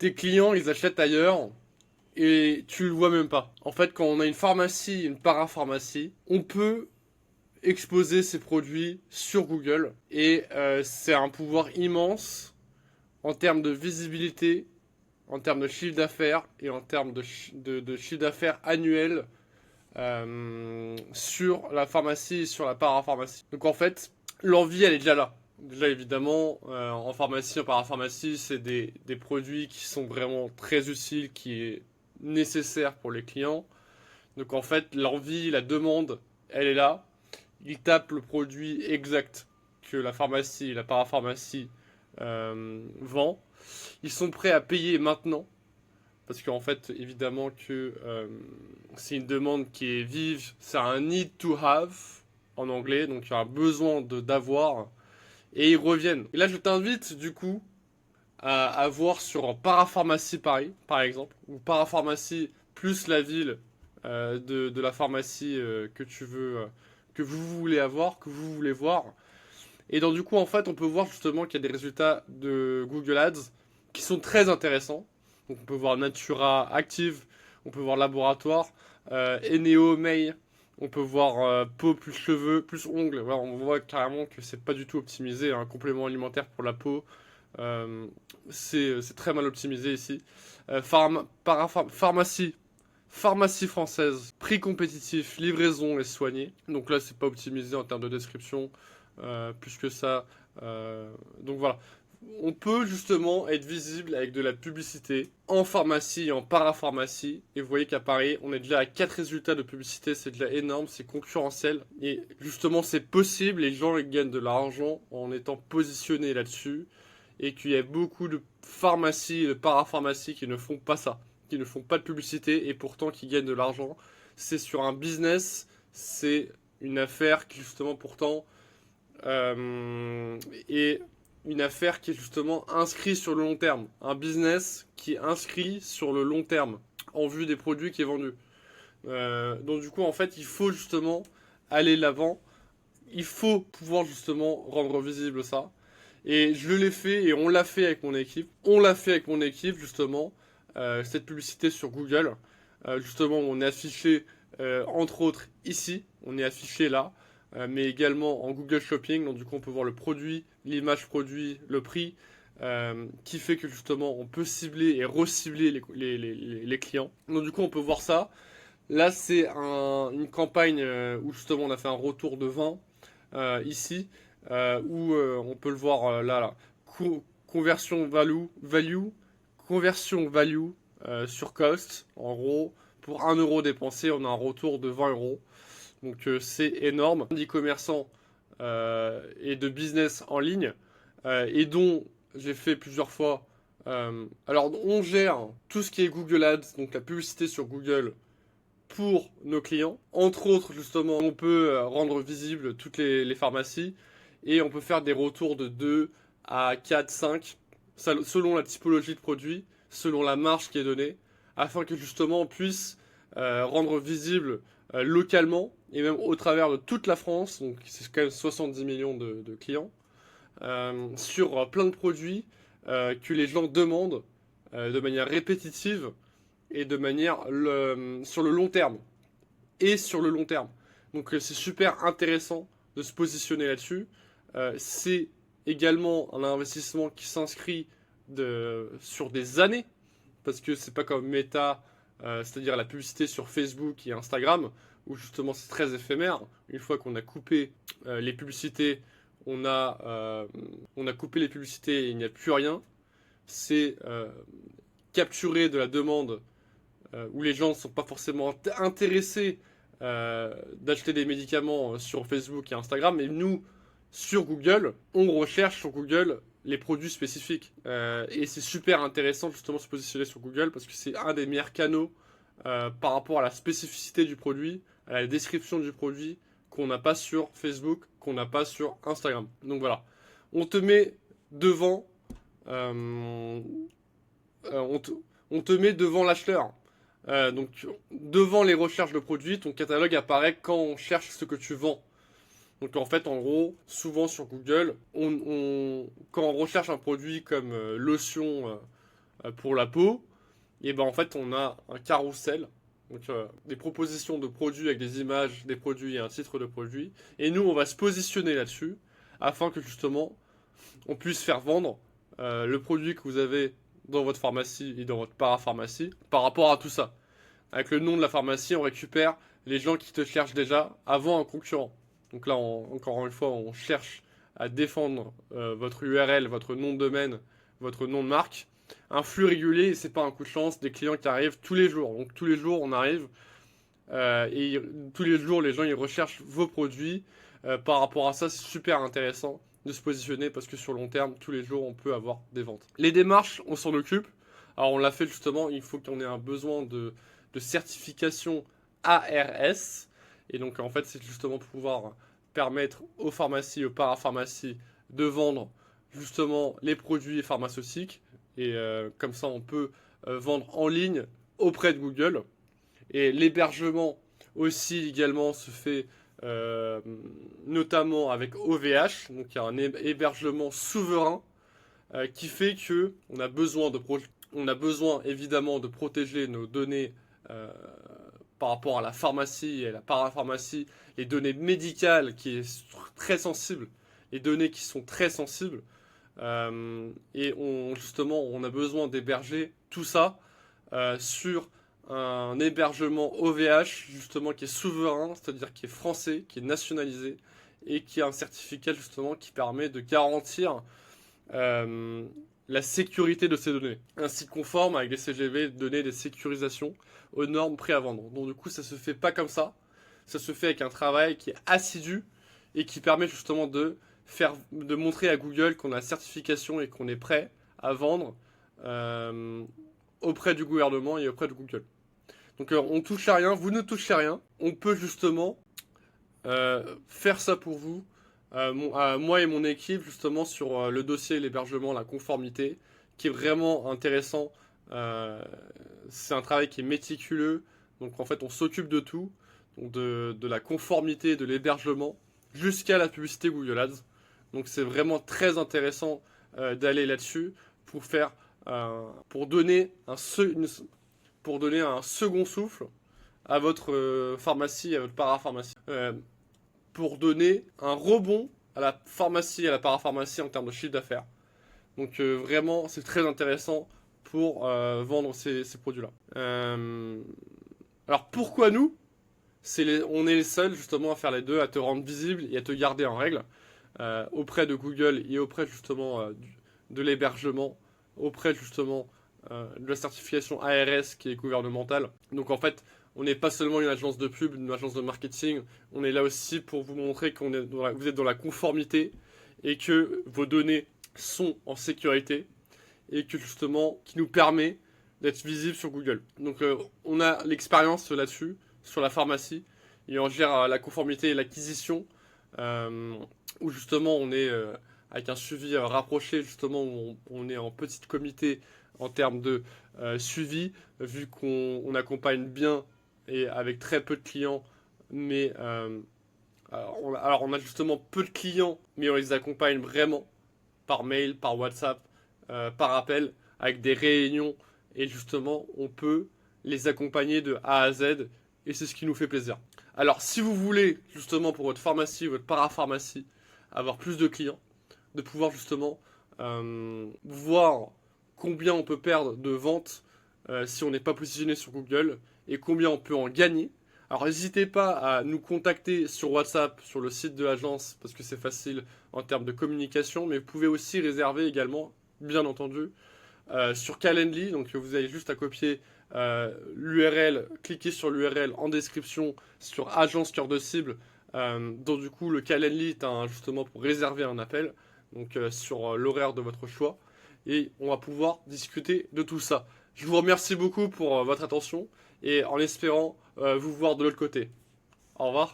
tes clients, ils achètent ailleurs et tu le vois même pas. En fait, quand on a une pharmacie, une parapharmacie, on peut exposer ses produits sur Google et c'est un pouvoir immense en termes de visibilité, en termes de chiffre d'affaires et en termes de chiffre d'affaires annuel sur la pharmacie et sur la parapharmacie. Donc en fait, l'envie, elle est déjà là. Déjà évidemment, en pharmacie, en parapharmacie, c'est des produits qui sont vraiment très utiles, qui est nécessaire pour les clients. Donc en fait, l'envie, la demande, elle est là. Ils tapent le produit exact que la pharmacie, la parapharmacie vend. Ils sont prêts à payer maintenant parce qu'en fait, évidemment que c'est une demande qui est vive, c'est un need to have en anglais, donc il y a un besoin d'avoir, et ils reviennent. Et là, je t'invite du coup à voir sur Parapharmacie Paris, par exemple, ou Parapharmacie plus la ville de la pharmacie que tu veux, que vous voulez avoir, que vous voulez voir. Et donc du coup, en fait, on peut voir justement qu'il y a des résultats de Google Ads qui sont très intéressants. Donc on peut voir Natura Active, on peut voir Laboratoire, Eneo May, on peut voir peau plus cheveux, plus ongles. Voilà, on voit carrément que c'est pas du tout optimisé, un complément alimentaire pour la peau. C'est très mal optimisé ici. Pharmacie, pharmacie française, prix compétitif, livraison et soigné. Donc là, c'est pas optimisé en termes de description, plus que ça. Donc voilà. On peut justement être visible avec de la publicité en pharmacie et en parapharmacie. Et vous voyez qu'à Paris, on est déjà à 4 résultats de publicité, c'est déjà énorme, c'est concurrentiel. Et justement, c'est possible, les gens ils gagnent de l'argent en étant positionnés là-dessus. Et qu'il y a beaucoup de pharmacies et de parapharmacies qui ne font pas ça, qui ne font pas de publicité et pourtant qui gagnent de l'argent. C'est sur un business, c'est une affaire qui justement pourtant est une affaire qui est justement inscrite sur le long terme. Un business qui est inscrit sur le long terme en vue des produits qui est vendu. Donc du coup, en fait, il faut justement aller de l'avant. Il faut pouvoir justement rendre visible ça. Et je l'ai fait et on l'a fait avec mon équipe. On l'a fait avec mon équipe justement, cette publicité sur Google. Justement, on est affiché entre autres ici, on est affiché là, mais également en Google Shopping. Donc du coup, on peut voir le produit, l'image produit, le prix, qui fait que justement, on peut cibler et recibler les clients. Donc du coup, on peut voir ça. Là, c'est une campagne où justement on a fait un retour de 20 ici, où on peut le voir là. Conversion conversion value sur cost. En gros, pour 1 € dépensé, on a un retour de 20 €. Donc c'est énorme. D'e-commerçants et de business en ligne, et dont j'ai fait plusieurs fois. Alors on gère tout ce qui est Google Ads, donc la publicité sur Google pour nos clients. Entre autres, justement, on peut rendre visible toutes les pharmacies et on peut faire des retours de 2 à 4, 5, selon la typologie de produit, selon la marge qui est donnée, afin que justement on puisse rendre visible localement et même au travers de toute la France, donc c'est quand même 70 millions de clients, sur plein de produits que les gens demandent de manière répétitive et de manière sur le long terme. Et sur le long terme. Donc c'est super intéressant de se positionner là-dessus. C'est également un investissement qui s'inscrit sur des années, parce que c'est pas comme Meta, c'est-à-dire la publicité sur Facebook et Instagram, où justement c'est très éphémère. Une fois qu'on a coupé les publicités, on a coupé les publicités et il n'y a plus rien. C'est capturer de la demande où les gens ne sont pas forcément intéressés d'acheter des médicaments sur Facebook et Instagram, mais nous, sur Google, on recherche sur Google les produits spécifiques. Et c'est super intéressant justement de se positionner sur Google parce que c'est un des meilleurs canaux par rapport à la spécificité du produit, à la description du produit qu'on n'a pas sur Facebook, qu'on n'a pas sur Instagram. Donc voilà, on te met devant, euh, on, te, on te met devant l'acheteur. Donc, devant les recherches de produits, ton catalogue apparaît quand on cherche ce que tu vends. Donc, en fait, en gros, souvent sur Google, quand on recherche un produit comme lotion pour la peau, et ben en fait on a un carrousel, donc des propositions de produits avec des images des produits et un titre de produit, et nous on va se positionner là-dessus afin que justement on puisse faire vendre le produit que vous avez dans votre pharmacie et dans votre parapharmacie par rapport à tout ça. Avec le nom de la pharmacie, on récupère les gens qui te cherchent déjà avant un concurrent. Donc là, encore une fois, on cherche à défendre votre URL, votre nom de domaine, votre nom de marque. Un flux régulier, c'est pas un coup de chance, des clients qui arrivent tous les jours. Donc tous les jours, on arrive et tous les jours, les gens ils recherchent vos produits. Par rapport à ça, c'est super intéressant de se positionner parce que sur le long terme, tous les jours, on peut avoir des ventes. Les démarches, on s'en occupe. Alors on l'a fait justement, il faut qu'on ait un besoin de certification ARS. Et donc en fait, c'est justement pour pouvoir permettre aux pharmacies, aux parapharmacies de vendre justement les produits pharmaceutiques. Et comme ça, on peut vendre en ligne auprès de Google. Et l'hébergement aussi également se fait notamment avec OVH. Donc il y a un hébergement souverain qui fait que on a besoin évidemment de protéger nos données par rapport à la pharmacie et la parapharmacie, les données médicales qui est très sensible, les données qui sont très sensibles. Et justement, on a besoin d'héberger tout ça sur un hébergement OVH, justement, qui est souverain, c'est-à-dire qui est français, qui est nationalisé, et qui a un certificat, justement, qui permet de garantir la sécurité de ces données, ainsi conforme avec les CGV, donner des sécurisations aux normes prêts à vendre. Donc du coup, ça se fait pas comme ça se fait avec un travail qui est assidu et qui permet justement de montrer à Google qu'on a la certification et qu'on est prêt à vendre auprès du gouvernement et auprès de Google. Donc on touche à rien, vous ne touchez à rien, on peut justement faire ça pour vous. Moi et mon équipe justement sur le dossier, l'hébergement, la conformité, qui est vraiment intéressant. C'est un travail qui est méticuleux, donc en fait on s'occupe de tout, donc de la conformité, de l'hébergement, jusqu'à la publicité Google Ads. Donc c'est vraiment très intéressant d'aller là-dessus pour donner un second souffle à votre pharmacie, à votre parapharmacie. Pour donner un rebond à la pharmacie et à la parapharmacie en termes de chiffre d'affaires. Donc vraiment, c'est très intéressant pour vendre ces produits-là. Alors pourquoi nous ? On est les seuls justement à faire les deux, à te rendre visible et à te garder en règle auprès de Google et auprès justement de l'hébergement, auprès justement de la certification ARS qui est gouvernementale. Donc en fait, on n'est pas seulement une agence de pub, une agence de marketing, on est là aussi pour vous montrer que vous êtes dans la conformité et que vos données sont en sécurité et que justement, qui nous permet d'être visible sur Google. Donc on a l'expérience là-dessus, sur la pharmacie, et on gère la conformité et l'acquisition, où justement on est avec un suivi rapproché, justement où on est en petit comité en termes de suivi, vu qu'on accompagne bien et avec très peu de clients, mais alors on a justement peu de clients, mais on les accompagne vraiment par mail, par WhatsApp, par appel, avec des réunions, et justement on peut les accompagner de A à Z, et c'est ce qui nous fait plaisir. Alors si vous voulez justement pour votre pharmacie, votre parapharmacie, avoir plus de clients, de pouvoir justement voir combien on peut perdre de ventes si on n'est pas positionné sur Google et combien on peut en gagner. Alors n'hésitez pas à nous contacter sur WhatsApp, sur le site de l'agence, parce que c'est facile en termes de communication, mais vous pouvez aussi réserver également, bien entendu, sur Calendly. Donc vous avez juste à copier l'URL, cliquer sur l'URL en description sur agence cœur de cible. Donc du coup le Calendly est justement pour réserver un appel, donc sur l'horaire de votre choix, et on va pouvoir discuter de tout ça. Je vous remercie beaucoup pour votre attention et en espérant vous voir de l'autre côté. Au revoir.